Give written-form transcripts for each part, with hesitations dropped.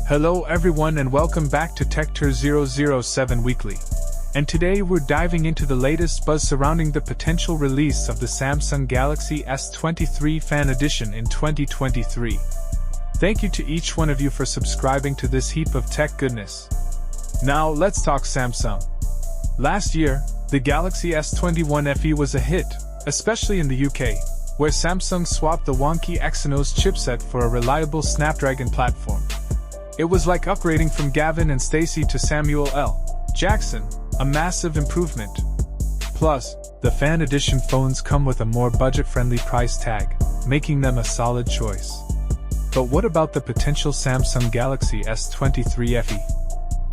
Hello everyone and welcome back to TechTour007 Weekly. And today we're diving into the latest buzz surrounding the potential release of the Samsung Galaxy S23 Fan Edition in 2023. Thank you to each one of you for subscribing to this heap of tech goodness. Now let's talk Samsung. Last year, the Galaxy S21 FE was a hit, especially in the UK, where Samsung swapped the wonky Exynos chipset for a reliable Snapdragon platform. It was like upgrading from Gavin and Stacey to Samuel L. Jackson, a massive improvement. Plus, the Fan Edition phones come with a more budget-friendly price tag, making them a solid choice. But what about the potential Samsung Galaxy S23 FE?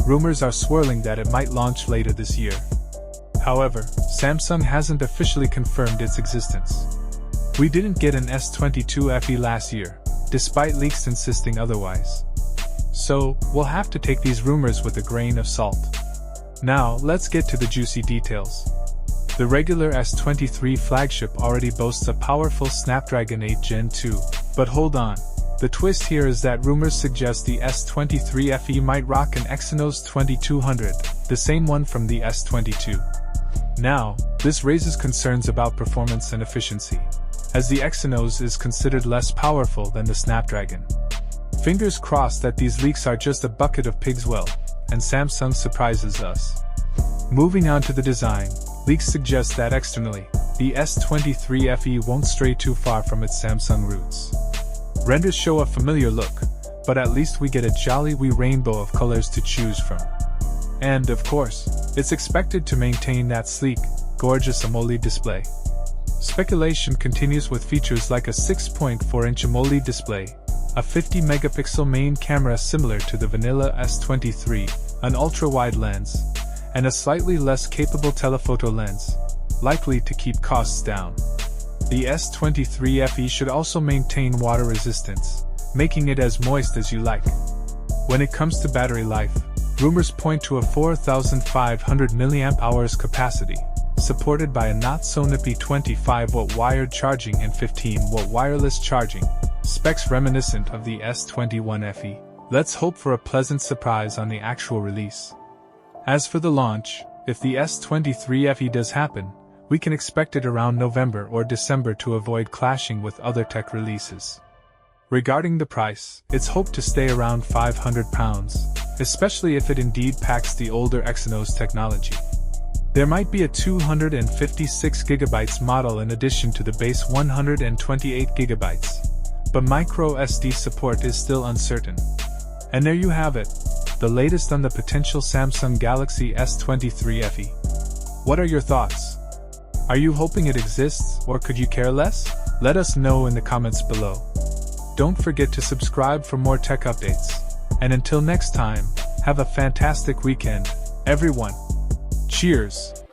Rumors are swirling that it might launch later this year. However, Samsung hasn't officially confirmed its existence. We didn't get an S22 FE last year, despite leaks insisting otherwise. So, we'll have to take these rumors with a grain of salt. Now, let's get to the juicy details. The regular S23 flagship already boasts a powerful Snapdragon 8 Gen 2, but hold on. The twist here is that rumors suggest the S23 FE might rock an Exynos 2200, the same one from the S22. Now, this raises concerns about performance and efficiency, as the Exynos is considered less powerful than the Snapdragon. Fingers crossed that these leaks are just a bucket of pig's well, and Samsung surprises us. Moving on to the design, leaks suggest that externally, the S23 FE won't stray too far from its Samsung roots. Renders show a familiar look, but at least we get a jolly wee rainbow of colors to choose from. And, of course, it's expected to maintain that sleek, gorgeous AMOLED display. Speculation continues with features like a 6.4-inch AMOLED display, a 50-megapixel main camera similar to the vanilla S23, an ultra-wide lens, and a slightly less capable telephoto lens, likely to keep costs down. The S23 FE should also maintain water resistance, making it as moist as you like. When it comes to battery life, rumors point to a 4,500 mAh capacity, supported by a not-so-nippy 25-watt wired charging and 15-watt wireless charging, specs reminiscent of the S21 FE. Let's hope for a pleasant surprise on the actual release. As for the launch, if the S23 FE does happen, we can expect it around November or December to avoid clashing with other tech releases. Regarding the price, it's hoped to stay around £500, especially if it indeed packs the older Exynos technology. There might be a 256GB model in addition to the base 128GB, but micro SD support is still uncertain. And there you have it, the latest on the potential Samsung Galaxy S23 FE. What are your thoughts? Are you hoping it exists, or could you care less? Let us know in the comments below. Don't forget to subscribe for more tech updates. And until next time, have a fantastic weekend, everyone. Cheers!